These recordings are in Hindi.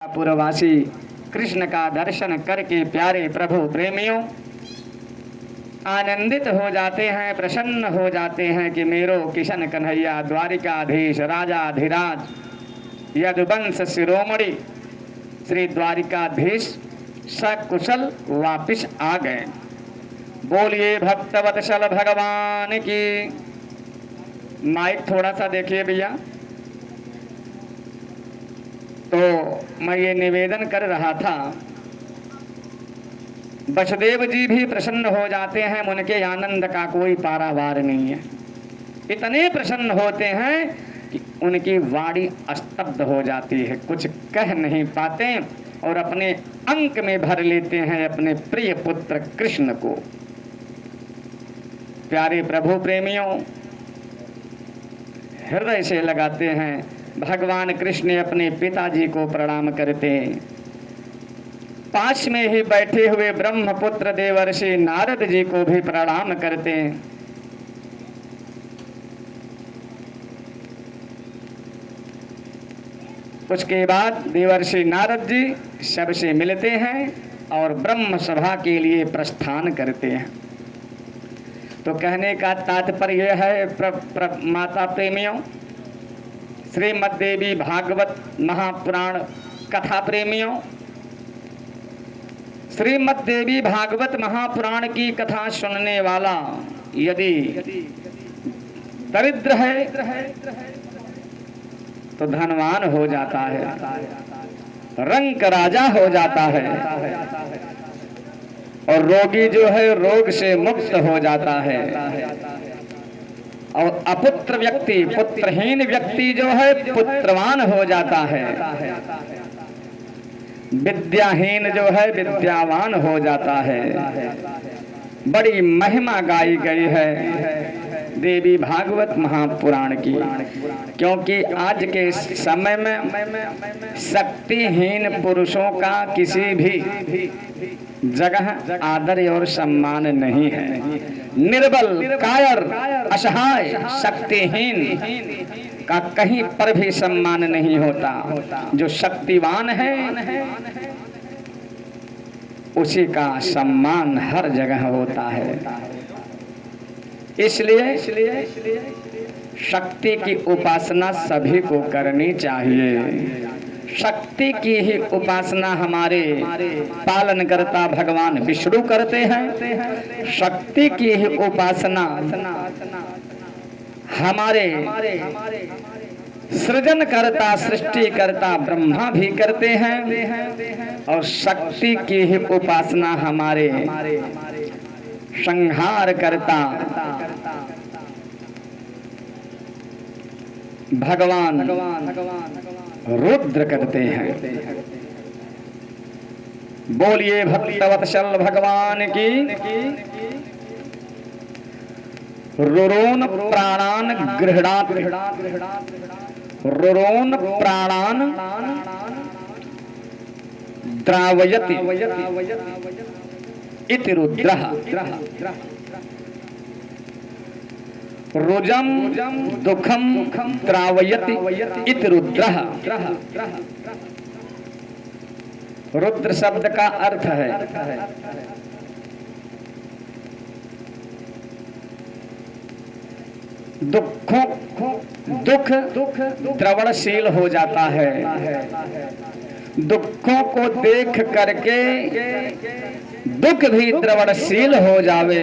पुरवासी कृष्ण का दर्शन करके प्यारे प्रभु प्रेमियों आनंदित हो जाते हैं, प्रसन्न हो जाते हैं कि मेरो किशन कन्हैया द्वारिकाधीश राजाधिराज यदुवंश शिरोमणि श्री द्वारिकाधीश सकुशल वापिस आ गए। बोलिए भक्तवत्सल भगवान की। माइक थोड़ा सा देखिए भैया। तो मैं ये निवेदन कर रहा था, वसुदेव जी भी प्रसन्न हो जाते हैं, उनके आनंद का कोई पारावार नहीं है। इतने प्रसन्न होते हैं कि उनकी वाणी स्तब्ध हो जाती है, कुछ कह नहीं पाते और अपने अंक में भर लेते हैं अपने प्रिय पुत्र कृष्ण को। प्यारे प्रभु प्रेमियों, हृदय से लगाते हैं। भगवान कृष्ण अपने पिताजी को प्रणाम करते, पास में ही बैठे हुए ब्रह्मपुत्र देवर्षि नारद जी को भी प्रणाम करते। उसके बाद देवर्षि नारद जी सबसे मिलते हैं और ब्रह्म सभा के लिए प्रस्थान करते हैं। तो कहने का तात्पर्य है माता प्रेमियों, श्रीमद् देवी भागवत महापुराण कथा प्रेमियों, श्रीमद् देवी भागवत महापुराण की कथा सुनने वाला यदि दरिद्र है तो धनवान हो जाता है, रंक राजा हो जाता है, और रोगी जो है रोग से मुक्त हो जाता है, और अपुत्र व्यक्ति पुत्रहीन व्यक्ति जो है पुत्रवान हो जाता है, विद्याहीन जो है विद्यावान हो जाता है। बड़ी महिमा गाई गई है देवी भागवत महापुराण की, क्योंकि आज के समय में शक्तिहीन पुरुषों का किसी भी जगह आदर और सम्मान नहीं है। निर्बल, कायर, असहाय, शक्तिहीन का कहीं पर भी सम्मान नहीं होता। जो शक्तिवान है उसी का सम्मान हर जगह होता है। इसलिए शक्ति की उपासना सभी को करनी चाहिए। शक्ति की ही उपासना हमारे पालनकर्ता भगवान विष्णु करते हैं। शक्ति की ही उपासना हमारे सृजनकर्ता सृष्टिकर्ता ब्रह्मा भी करते हैं, और शक्ति की ही उपासना हमारे संहार करता भगवान रुद्र करते हैं। बोलिए भक्तवत्सल भगवान की। रुरोन प्राणान गृह्णात, रुरोन प्राणान द्रावयति इति रुद्रः। रुजम दुखम द्रावयति इति रुद्रः। रुद्र शब्द का अर्थ है दुख द्रवणशील हो जाता है। दुखों को देख करके दुख भी द्रवणशील हो जावे,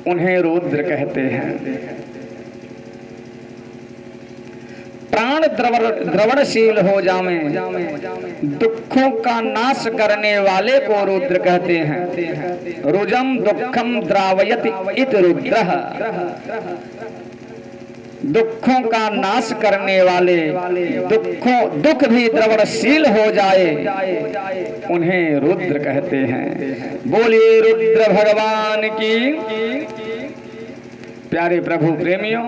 उन्हें रुद्र कहते हैं। प्राण द्रवणशील हो जावे, दुखों का नाश करने वाले को रुद्र कहते हैं। रुजम दुखम द्रावयति इति रुद्रः। दुखों का नाश करने वाले, दुख भी द्रवणशील हो जाए, उन्हें रुद्र कहते हैं। बोलिए रुद्र भगवान की। प्यारे प्रभु प्रेमियों,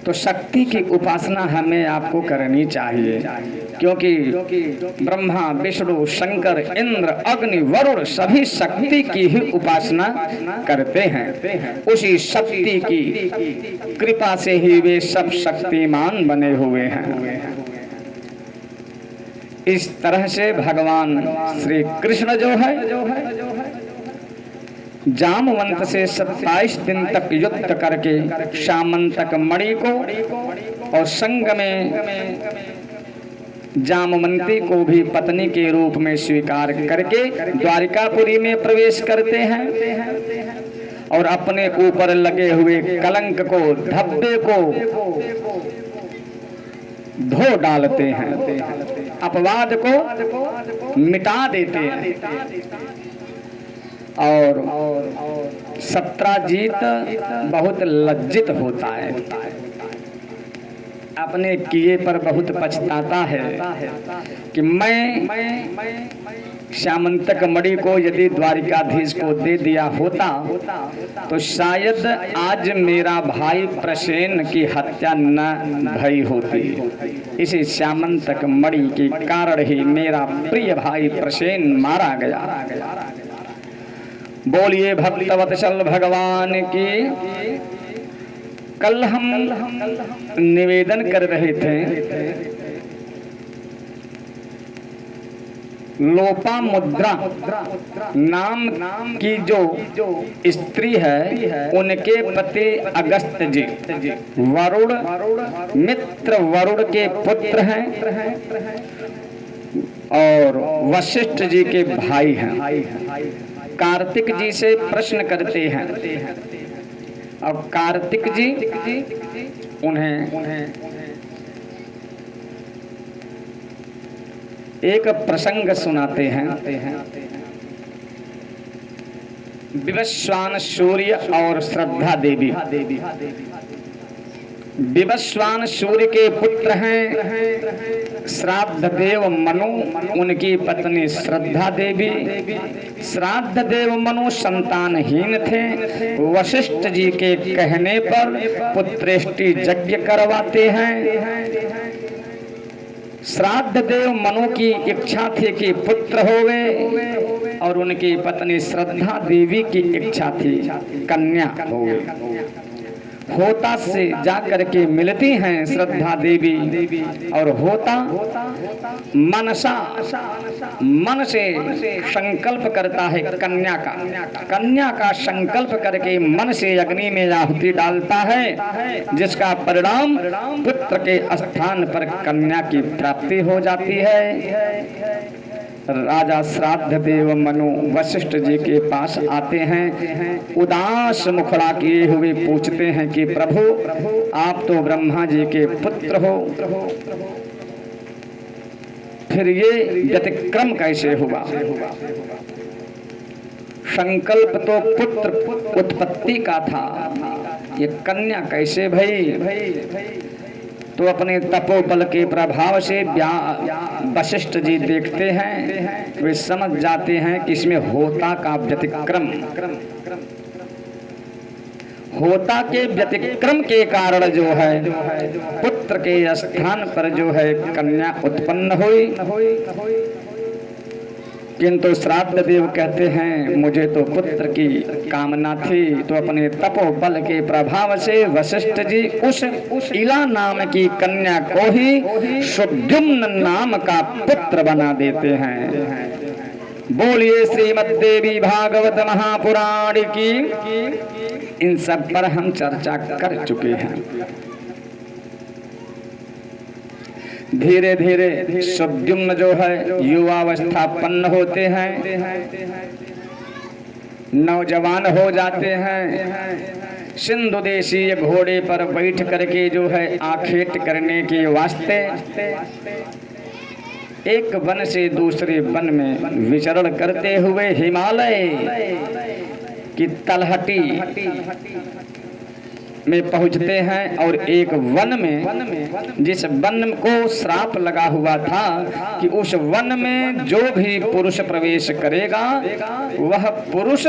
तो शक्ति की उपासना हमें आपको करनी चाहिए, क्योंकि ब्रह्मा विष्णु शंकर इंद्र अग्नि वरुण सभी शक्ति की ही उपासना करते हैं। उसी शक्ति की कृपा से ही वे सब शक्तिमान बने हुए हैं। इस तरह से भगवान श्री कृष्ण जो है जामवंत से 27 दिन तक युद्ध करके सामंतक मणि को और संग में जामवंती को भी पत्नी के रूप में स्वीकार करके द्वारिकापुरी में प्रवेश करते हैं और अपने ऊपर लगे हुए कलंक को धब्बे को धो डालते हैं, अपवाद को मिटा देते हैं। और सत्राजीत बहुत लज्जित होता है, अपने किए पर बहुत पछताता है कि मैं श्यामंतक मणि को यदि द्वारिकाधीश को दे दिया होता तो शायद आज मेरा भाई प्रसेन की हत्या न भई होती। इसी श्यामंतक मणि के कारण ही मेरा प्रिय भाई प्रसेन मारा गया। बोलिए भक्तवत्सल भगवान की। कल हम निवेदन कर रहे थे, लोपामुद्रा नाम की जो स्त्री है उनके पति अगस्त जी वरुण मित्र वरुण के पुत्र हैं और वशिष्ठ जी के भाई हैं। कार्तिक जी से प्रश्न करते हैं और कार्तिक जी उन्हें एक प्रसंग सुनाते हैं। विवस्वान सूर्य और श्रद्धा देवी। विवस्वान सूर्य के पुत्र हैं श्राद्ध देव मनु, उनकी पत्नी श्रद्धा देवी। श्राद्ध देव मनु संतानहीन थे। वशिष्ठ जी के कहने पर पुत्रेष्टि यज्ञ करवाते हैं। श्राद्ध देव मनु की इच्छा थी कि पुत्र होवे और उनकी पत्नी श्रद्धा देवी की इच्छा थी कन्या होवे। होता से जाकर के मिलती हैं श्रद्धा देवी और होता मनसा मन से संकल्प करता है कन्या का संकल्प करके मन से अग्नि में आहुति डालता है, जिसका परिणाम पुत्र के स्थान पर कन्या की प्राप्ति हो जाती है। राजा श्राद्ध देव मनु वशिष्ठ जी के पास आते हैं, उदास मुखड़ा किए हुए पूछते हैं कि प्रभु आप तो ब्रह्मा जी के पुत्र हो, फिर ये व्यतिक्रम कैसे हुआ? संकल्प तो पुत्र उत्पत्ति का था, ये कन्या कैसे भई? तो अपने तपोबल के प्रभाव से वशिष्ठ जी देखते हैं, वे समझ जाते हैं कि इसमें होता का व्यतिक्रम, होता के व्यतिक्रम के कारण जो है पुत्र के स्थान पर जो है कन्या उत्पन्न हुई। किंतु श्राद्ध देव कहते हैं मुझे तो पुत्र की कामना थी, तो अपने तपोबल के प्रभाव से वशिष्ठ जी उस इला नाम की कन्या को ही सुद्युम्न नाम का पुत्र बना देते हैं। बोलिए श्रीमद् देवी भागवत महापुराण की। इन सब पर हम चर्चा कर चुके हैं। धीरे धीरे सुद्युम्न जो है युवावस्थापन्न होते हैं, नौजवान हो जाते हैं। सिंधु देशीय घोड़े पर बैठ करके जो है आखेट करने के वास्ते एक वन से दूसरे वन में विचरण करते हुए हिमालय की तलहटी में पहुंचते हैं और एक वन में, जिस वन को श्राप लगा हुआ था कि उस वन में जो भी पुरुष प्रवेश करेगा वह पुरुष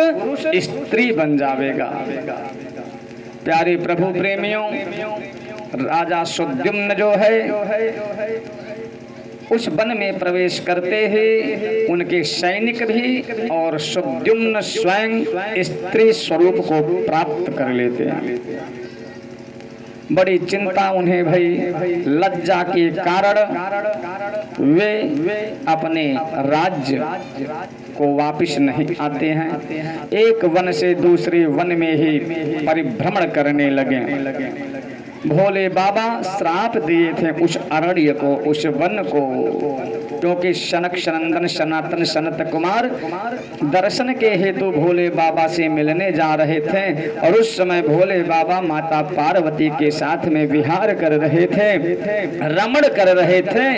स्त्री बन जाएगा। प्यारे प्रभु प्रेमियों, राजा सुद्युम्न जो है उस वन में प्रवेश करते ही उनके सैनिक भी और सुद्युम्न स्वयं स्त्री स्वरूप को प्राप्त कर लेते हैं। बड़ी चिंता उन्हें भई, लज्जा के कारण वे अपने राज्य को वापिस नहीं आते हैं। एक वन से दूसरे वन में ही परिभ्रमण करने लगे। भोले बाबा श्राप दिए थे उस अरण्य को, उस वन को, क्योंकि सनक सनंदन सनातन सनत कुमार दर्शन के हेतु भोले बाबा से मिलने जा रहे थे और उस समय भोले बाबा माता पार्वती के साथ में विहार कर रहे थे, रमण कर रहे थे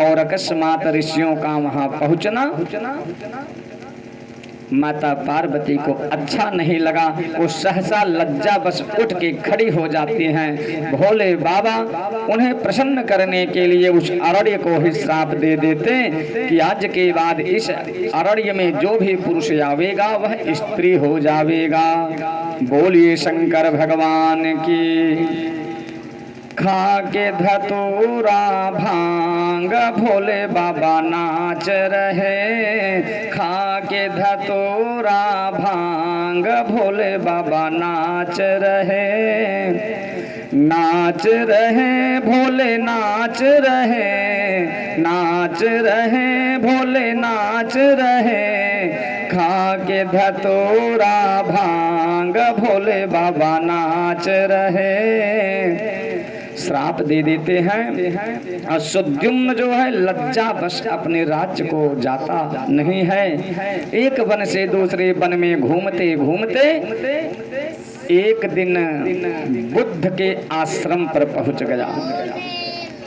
और अकस्मात ऋषियों का वहां पहुंचना माता पार्वती को अच्छा नहीं लगा। वो सहसा लज्जा बस उठ के खड़ी हो जाती हैं। भोले बाबा उन्हें प्रसन्न करने के लिए उस अरण्य को ही श्राप दे देते कि आज के बाद इस अरण्य में जो भी पुरुष आवेगा वह स्त्री हो जावेगा। बोलिए शंकर भगवान की। खा के धतूरा भांग भोले बाबा नाच रहे, खा के धतूरा भांग भोले बाबा नाच रहे, नाच रहे भोले नाच रहे, नाच रहे भोले नाच रहे, खा के धतूरा भांग भोले बाबा नाच रहे। श्राप दे देते हैं और सुद्युम्न जो है लज्जा बस अपने राज्य को जाता नहीं है। एक वन से दूसरे वन में घूमते घूमते एक दिन बुद्ध के आश्रम पर पहुंच गया।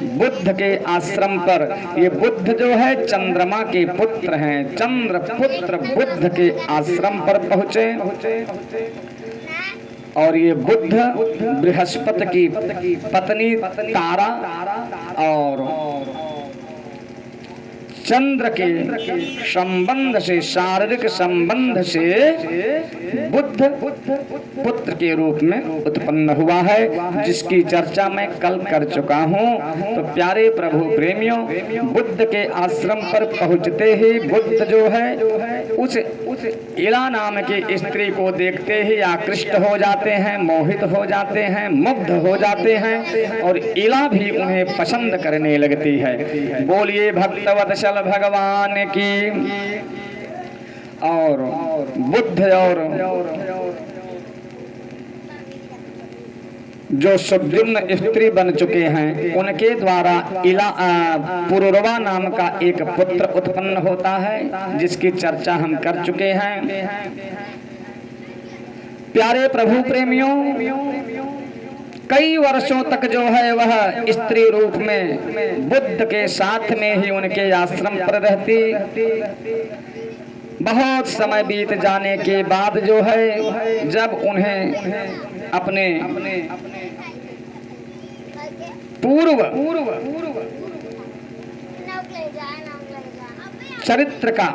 बुद्ध के आश्रम पर, ये बुद्ध जो है चंद्रमा के पुत्र हैं, चंद्र पुत्र बुद्ध के आश्रम पर पहुंचे और ये बुद्ध बृहस्पति की पत्नी तारा और चंद्र के संबंध से, शारीरिक संबंध से बुद्ध पुत्र के रूप में उत्पन्न हुआ है, जिसकी चर्चा मैं कल कर चुका हूँ। तो प्यारे प्रभु प्रेमियों, बुद्ध के आश्रम पर पहुँचते ही बुद्ध जो है उस इला नाम की स्त्री को देखते ही आकृष्ट हो जाते हैं, मोहित हो जाते हैं, मुग्ध हो जाते हैं और इला भी उन्हें पसंद करने लगती है। बोलिए भक्तवत्सल भगवान की। और बुद्ध और जो सुद्युम्न स्त्री बन चुके हैं उनके द्वारा पुरुरवा नाम का एक पुत्र उत्पन्न होता है, जिसकी चर्चा हम कर चुके हैं। प्यारे प्रभु प्रेमियों, कई वर्षों तक जो है वह स्त्री रूप में बुद्ध के साथ में ही उनके आश्रम पर रहती। बहुत समय बीत जाने के बाद जो है जब उन्हें अपने पूर्व चरित्र का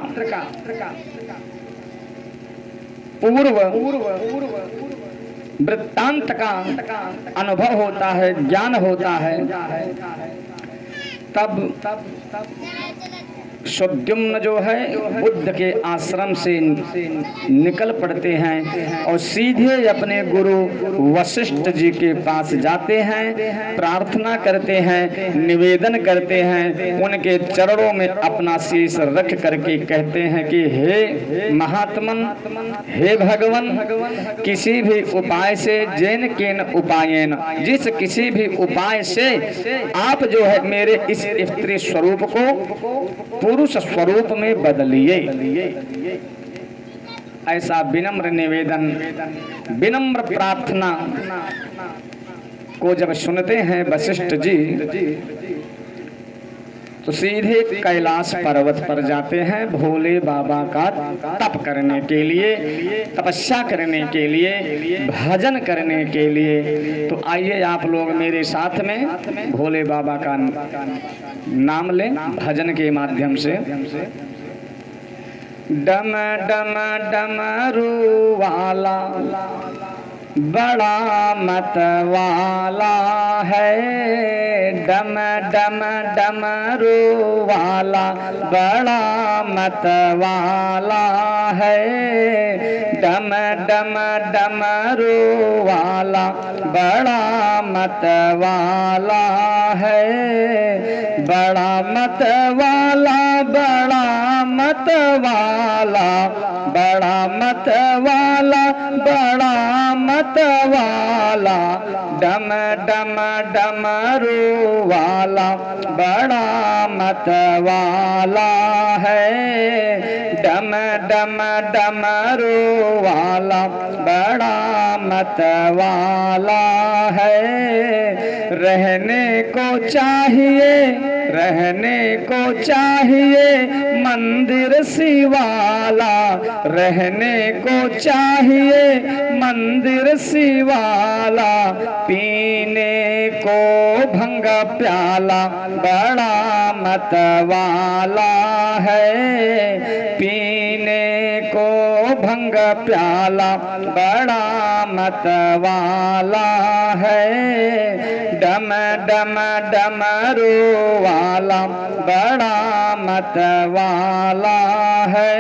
वृत्तांत का अनुभव होता है, ज्ञान होता है, तब सुद्युम्न जो है बुद्ध के आश्रम से निकल पड़ते हैं और सीधे अपने गुरु वशिष्ठ जी के पास जाते हैं, प्रार्थना करते हैं, निवेदन करते हैं, उनके चरणों में अपना शीश रख करके कहते हैं कि हे महात्मन, हे भगवान, किसी भी उपाय से, जैन केन उपायेन, जिस किसी भी उपाय से आप जो है मेरे इस स्त्री स्वरूप को पुरुष स्वरूप में बदलिए। ऐसा विनम्र निवेदन, विनम्र प्रार्थना को जब सुनते हैं वशिष्ठ जी तो सीधे कैलाश पर्वत पर जाते हैं भोले बाबा का तप करने के लिए, तपस्या करने के लिए, भजन करने के लिए। तो आइए आप लोग मेरे साथ में भोले बाबा का नाम लें भजन के माध्यम से। डम डम डमरू वाला बड़ा मत वाला है, डम डम डमरू वाला बड़ा मत वाला है, डम डम डमरू वाला बड़ा मत वाला है, बड़ा मत वाला, बड़ा मत वाला, बड़ा मत वाला, बड़ा मत वाला, डम डम डमरू वाला बड़ा मत वाला है, डम डम डमरू वाला बड़ा मत वाला है। रहने को चाहिए, रहने को चाहिए मंदिर शिवाला, रहने को चाहिए मंदिर शिवाला, पीने को भंग प्याला बड़ा मत वाला है, पीने को भंग प्याला बड़ा मत वाला है, डम डम डमरू वाला बड़ा मत वाला है।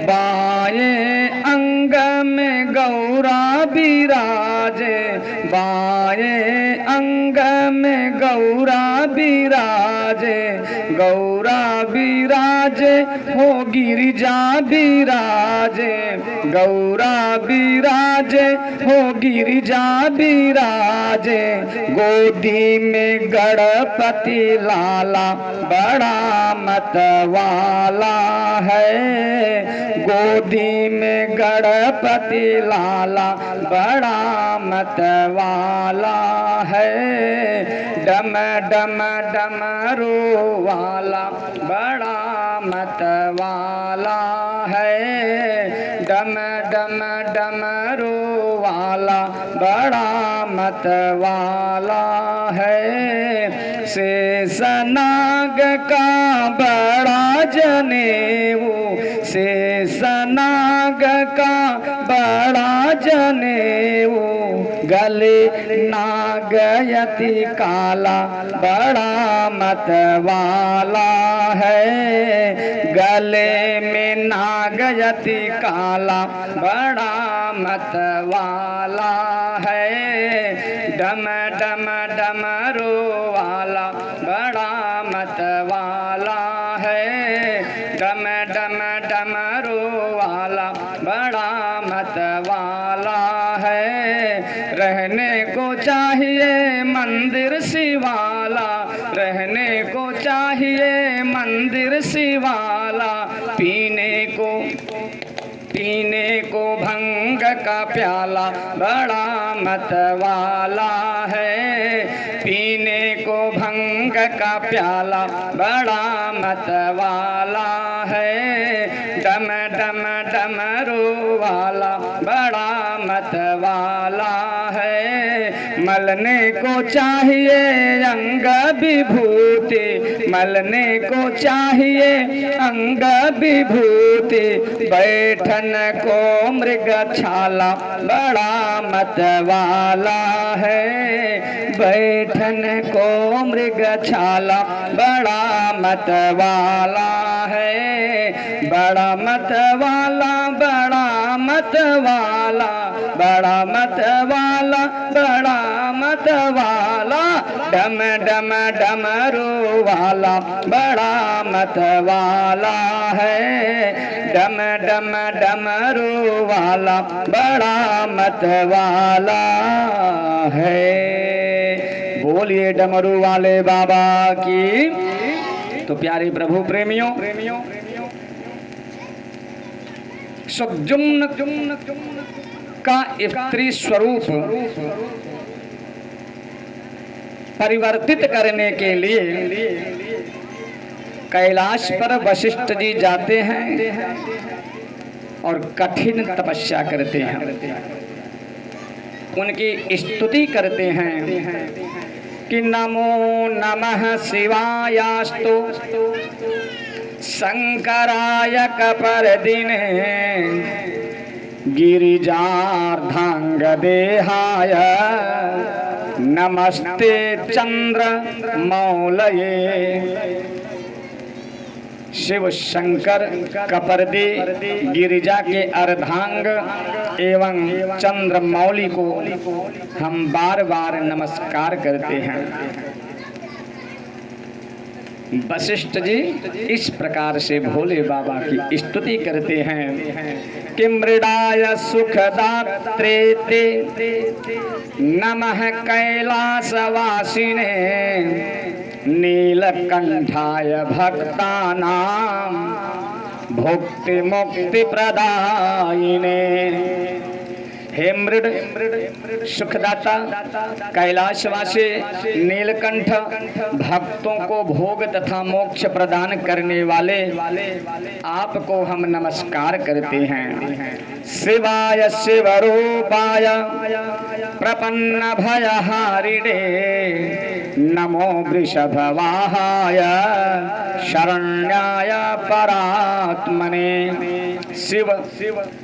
बाएं अंग में गौरा बिराजे, बाएं अंग में गौरा बिराजे, गौरा बिराजे हो गिरिजा बिराजे, गौरा बिराजे हो गिरिजा बिराजे, गोदी में गणपति लाला बड़ा मत वाला है, गोदी में गणपति लाला बड़ा मत वाला है, डम डम डमरू वाला बड़ा मत वाला है, डम डम डमरू वाला बड़ा मत वाला है। शेषनाग का बड़ा जनेऊ, शेषनाग का बड़ा जनेऊ, गले नागयति काला बड़ा मत वाला है, गले में नागयति काला बड़ा मत वाला है, डम डम डमरू वाला बड़ा मत वाला है, डम डम डमरू वाला बड़ा मत वाला है। रहने को चाहिए मंदिर शिवाला, रहने को चाहिए मंदिर शिवाला, पीने को भंग का प्याला बड़ा मत वाला है, पीने को भंग का प्याला बड़ा मत वाला है, डम डम डमरू वाला बड़ा मत वाला है। मलने को चाहिए अंग विभूति, मलने को चाहिए अंग विभूति, बैठन को मृग छाला बड़ा मत वाला है, बैठन को मृग छाला बड़ा मत वाला है, बड़ा मत वाला, बड़ा मत वाला, बड़ा मत वाला, बड़ा मत वाला, डम डम डमरू वाला बड़ा मत वाला है, डम डम डमरू वाला बड़ा मत वाला है। बोलिए डमरू वाले बाबा की। तो प्यारे प्रभु प्रेमियों, सुखजुम्न का स्त्री स्वरूप परिवर्तित करने के लिए कैलाश पर वशिष्ठ जी जाते हैं और कठिन तपस्या करते हैं, उनकी स्तुति करते हैं कि नमो नमः शिवायास्तु शंकराय कपर्दिने गिरिजार्धांग देहाय नमस्ते चंद्र मौलये। शिव शंकर कपर्दी गिरिजा के अर्धांग एवं चंद्र मौली को हम बार बार नमस्कार करते हैं। वशिष्ठ जी इस प्रकार से भोले बाबा की स्तुति करते हैं कि मृडाय सुखदात्रे ते नमः कैलासवासिने नीलकंठाय भक्तानां भुक्ति मुक्ति प्रदायिने। हे मृड सुखदाता कैलाशवासी नीलकंठ भक्तों को भोग तथा मोक्ष प्रदान करने वाले आपको हम नमस्कार करते हैं। शिवाय शिवरूपाय प्रपन्न भयहारिणे नमो वृषभवाहाय शरण्याय परात्मने। शिव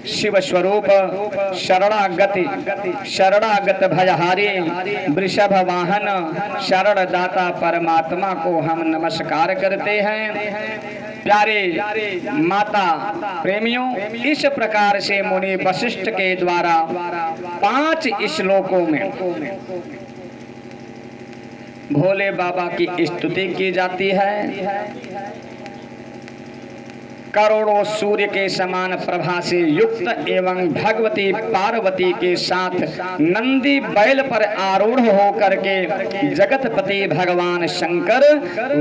शिव स्वरूप शरणागत भयहारी वृषभ वाहन शरण दाता परमात्मा को हम नमस्कार करते हैं। प्यारे माता प्रेमियों, इस प्रकार से मुनि वशिष्ठ के द्वारा 5 श्लोकों में भोले बाबा की स्तुति की जाती है। करोड़ों सूर्य के समान प्रभा से युक्त एवं भगवती पार्वती के साथ नंदी बैल पर आरूढ़ होकर के जगतपति भगवान शंकर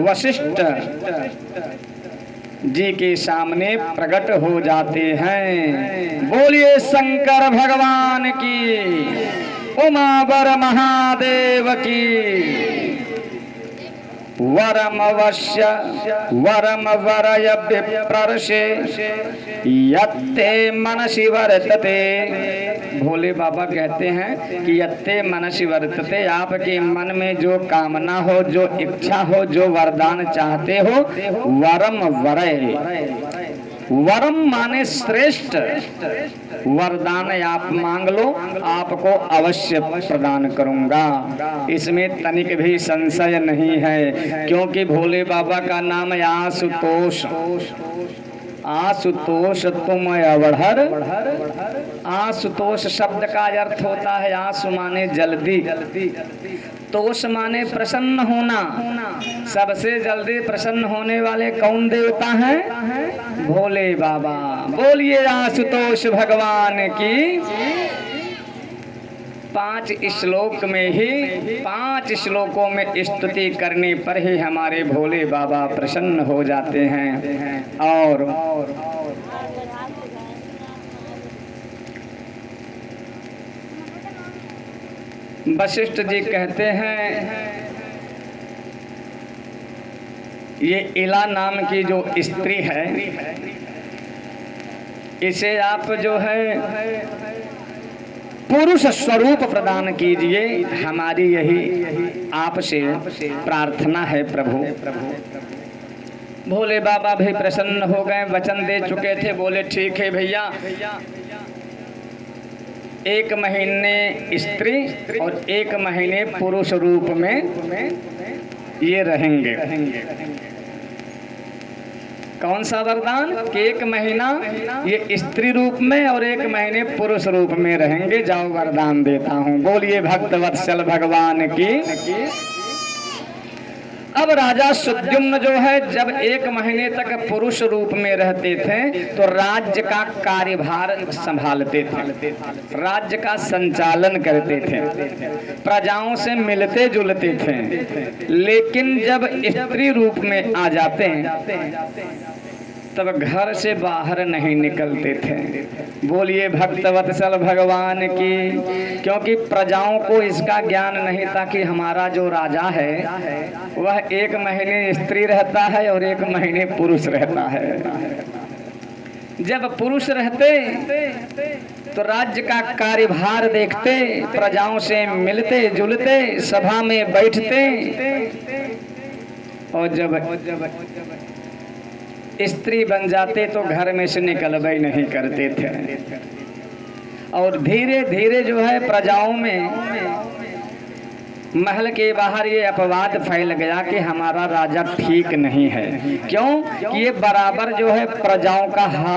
वशिष्ठ जी के सामने प्रकट हो जाते हैं। बोलिए शंकर भगवान की, उमा वर महादेव की। वरमवश्य वरम वरय विप्रर्षे यत्ते मनसि वर्तते। भोले बाबा कहते हैं कि यत्ते मनसि वर्तते, आपके मन में जो कामना हो, जो इच्छा हो, जो वरदान चाहते हो, वरम वरय। वरम माने श्रेष्ठ वरदान आप मांग लो, आपको अवश्य प्रदान करूंगा। इसमें तनिक भी संशय नहीं है, क्योंकि भोले बाबा का नाम आशुतोष। आशुतोष तुम अवढ़र। आशुतोष शब्द का अर्थ होता है आशु माने जल्दी, तोष माने प्रसन्न होना। सबसे जल्दी प्रसन्न होने वाले कौन देवता हैं? भोले बाबा। बोलिए आशुतोष भगवान की। 5 श्लोक में ही 5 श्लोकों में स्तुति करने पर ही हमारे भोले बाबा प्रसन्न हो जाते हैं। और वशिष्ठ जी कहते हैं, ये इला नाम की जो स्त्री है, इसे आप जो है पुरुष स्वरूप प्रदान कीजिए। हमारी यही आपसे प्रार्थना है प्रभु। भोले बाबा भी प्रसन्न हो गए, वचन दे चुके थे। बोले ठीक है भैया, 1 महीने स्त्री और 1 महीने पुरुष रूप में ये रहेंगे। कौन सा वरदान? कि 1 महीना ये स्त्री रूप में और 1 महीने पुरुष रूप में रहेंगे। जाओ वरदान देता हूँ। बोलिए भक्तवत्सल भगवान की। अब राजा सुद्युम्न जो है, जब 1 महीने तक पुरुष रूप में रहते थे तो राज्य का कार्यभार संभालते थे, राज्य का संचालन करते थे, प्रजाओं से मिलते जुलते थे। लेकिन जब स्त्री रूप में आ जाते तब घर से बाहर नहीं निकलते थे। बोलिए भक्तवत्सल भगवान की। क्योंकि प्रजाओं को इसका ज्ञान नहीं था कि हमारा जो राजा है वह 1 महीने स्त्री रहता है और 1 महीने पुरुष रहता है। जब पुरुष रहते तो राज्य का कार्यभार देखते, प्रजाओं से मिलते जुलते, सभा में बैठते, और जब स्त्री बन जाते तो घर में से निकलबे नहीं करते थे। और धीरे धीरे जो है प्रजाओं में महल के बाहर ये अपवाद फैल गया कि हमारा राजा ठीक नहीं है। क्यों कि ये बराबर जो है प्रजाओं का